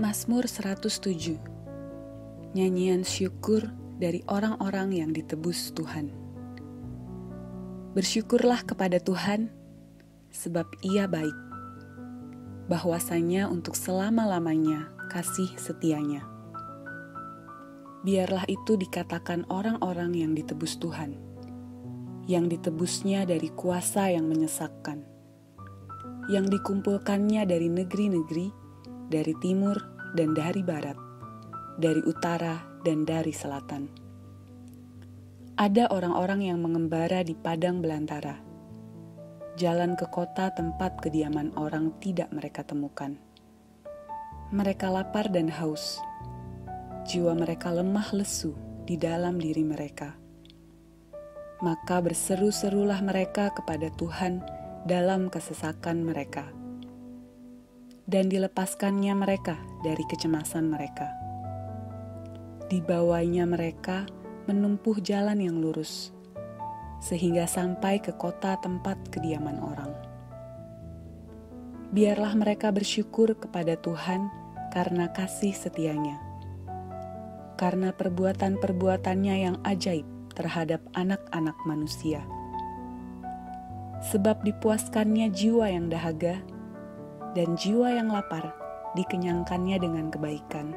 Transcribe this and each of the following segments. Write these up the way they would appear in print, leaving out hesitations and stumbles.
Mazmur 107. Nyanyian syukur dari orang-orang yang ditebus Tuhan. Bersyukurlah kepada Tuhan, sebab Ia baik. Bahwasanya untuk selama-lamanya kasih setianya. Biarlah itu dikatakan orang-orang yang ditebus Tuhan, yang ditebusnya dari kuasa yang menyesakkan, yang dikumpulkannya dari negeri-negeri, dari timur dan dari barat, dari utara dan dari selatan. Ada orang-orang yang mengembara di padang belantara, jalan ke kota tempat kediaman orang tidak mereka temukan. Mereka lapar dan haus, jiwa mereka lemah lesu di dalam diri mereka. Maka berseru-serulah mereka kepada Tuhan dalam kesesakan mereka, dan dilepaskannya mereka dari kecemasan mereka. Dibawanya mereka menempuh jalan yang lurus, sehingga sampai ke kota tempat kediaman orang. Biarlah mereka bersyukur kepada Tuhan karena kasih setianya, karena perbuatan-perbuatannya yang ajaib terhadap anak-anak manusia. Sebab dipuaskannya jiwa yang dahaga, dan jiwa yang lapar dikenyangkannya dengan kebaikan.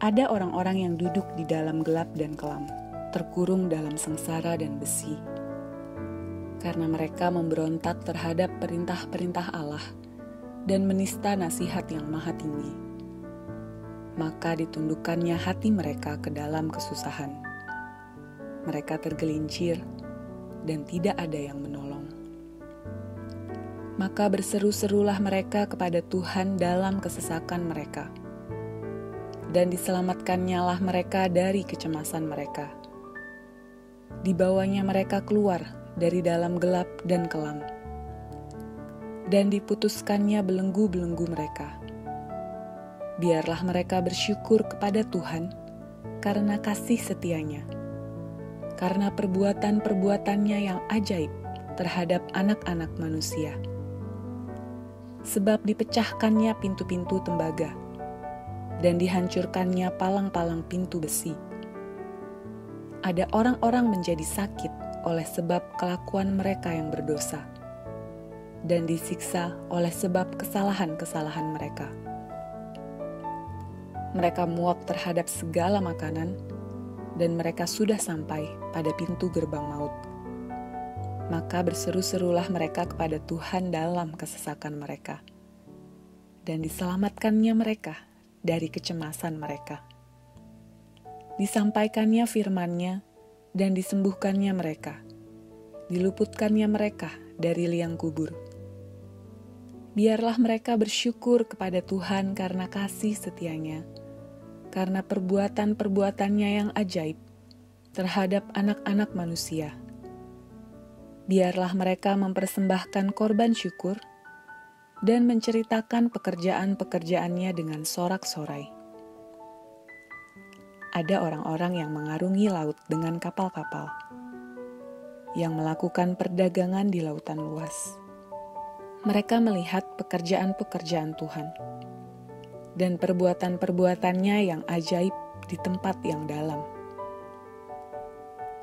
Ada orang-orang yang duduk di dalam gelap dan kelam, terkurung dalam sengsara dan besi. Karena mereka memberontak terhadap perintah-perintah Allah dan menista nasihat yang maha tinggi. Maka ditundukkannya hati mereka ke dalam kesusahan. Mereka tergelincir dan tidak ada yang menolong. Maka berseru-serulah mereka kepada Tuhan dalam kesesakan mereka, dan diselamatkannya mereka dari kecemasan mereka. Dibawanya mereka keluar dari dalam gelap dan kelam, dan diputuskannya belenggu-belenggu mereka. Biarlah mereka bersyukur kepada Tuhan karena kasih setianya, karena perbuatan-perbuatannya yang ajaib terhadap anak-anak manusia. Sebab dipecahkannya pintu-pintu tembaga, dan dihancurkannya palang-palang pintu besi. Ada orang-orang menjadi sakit oleh sebab kelakuan mereka yang berdosa, dan disiksa oleh sebab kesalahan-kesalahan mereka. Mereka muak terhadap segala makanan, dan mereka sudah sampai pada pintu gerbang maut. Maka berseru-serulah mereka kepada Tuhan dalam kesesakan mereka, dan diselamatkannya mereka dari kecemasan mereka. Disampaikannya firman-Nya, dan disembuhkannya mereka, diluputkannya mereka dari liang kubur. Biarlah mereka bersyukur kepada Tuhan karena kasih setianya, karena perbuatan-perbuatannya yang ajaib terhadap anak-anak manusia. Biarlah mereka mempersembahkan korban syukur dan menceritakan pekerjaan-pekerjaannya dengan sorak-sorai. Ada orang-orang yang mengarungi laut dengan kapal-kapal, yang melakukan perdagangan di lautan luas. Mereka melihat pekerjaan-pekerjaan Tuhan, dan perbuatan-perbuatannya yang ajaib di tempat yang dalam.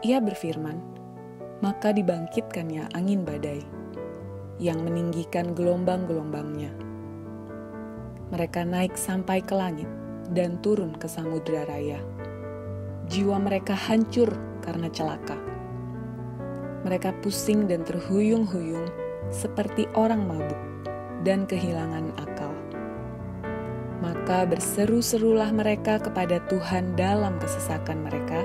Ia berfirman, maka dibangkitkannya angin badai, yang meninggikan gelombang-gelombangnya. Mereka naik sampai ke langit dan turun ke samudera raya. Jiwa mereka hancur karena celaka. Mereka pusing dan terhuyung-huyung seperti orang mabuk dan kehilangan akal. Maka berseru-serulah mereka kepada Tuhan dalam kesesakan mereka,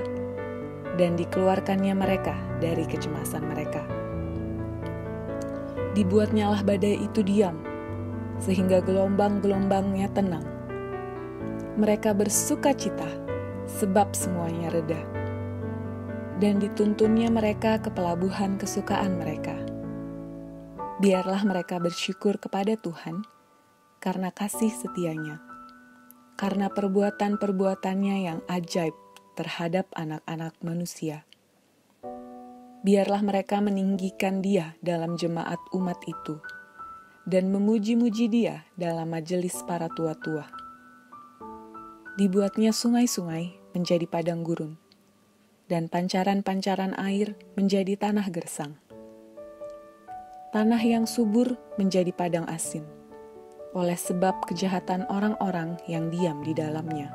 dan dikeluarkannya mereka dari kecemasan mereka. Dibuatnyalah badai itu diam, sehingga gelombang-gelombangnya tenang. Mereka bersuka cita, sebab semuanya reda. Dan dituntunnya mereka ke pelabuhan kesukaan mereka. Biarlah mereka bersyukur kepada Tuhan, karena kasih setianya, karena perbuatan-perbuatannya yang ajaib terhadap anak-anak manusia. Biarlah mereka meninggikan Dia dalam jemaat umat itu, dan memuji-muji Dia dalam majelis para tua-tua. Dibuatnya sungai-sungai menjadi padang gurun, dan pancaran-pancaran air menjadi tanah gersang. Tanah yang subur menjadi padang asin, oleh sebab kejahatan orang-orang yang diam di dalamnya.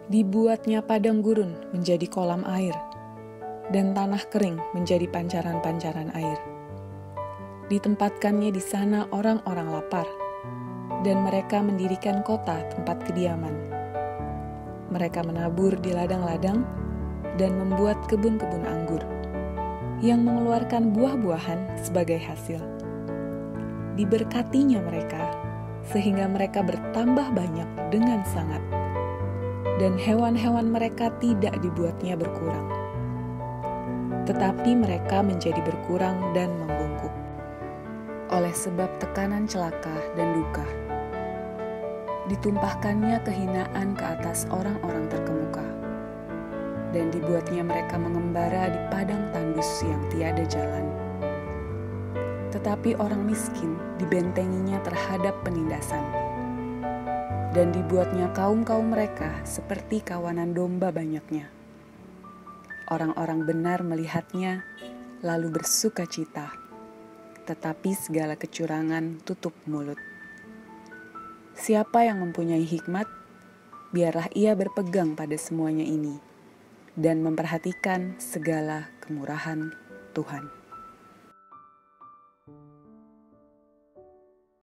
Dibuatnya padang gurun menjadi kolam air, dan tanah kering menjadi pancaran-pancaran air. Ditempatkannya di sana orang-orang lapar, dan mereka mendirikan kota tempat kediaman. Mereka menabur di ladang-ladang dan membuat kebun-kebun anggur, yang mengeluarkan buah-buahan sebagai hasil. Diberkatinya mereka, sehingga mereka bertambah banyak dengan sangat, dan hewan-hewan mereka tidak dibuatnya berkurang. Tetapi mereka menjadi berkurang dan membungkuk, oleh sebab tekanan celaka dan duka. Ditumpahkannya kehinaan ke atas orang-orang terkemuka, dan dibuatnya mereka mengembara di padang tandus yang tiada jalan. Tetapi orang miskin dibentenginya terhadap penindasan, dan dibuatnya kaum-kaum mereka seperti kawanan domba banyaknya. Orang-orang benar melihatnya, lalu bersuka cita, tetapi segala kecurangan tutup mulut. Siapa yang mempunyai hikmat, biarlah ia berpegang pada semuanya ini, dan memperhatikan segala kemurahan Tuhan.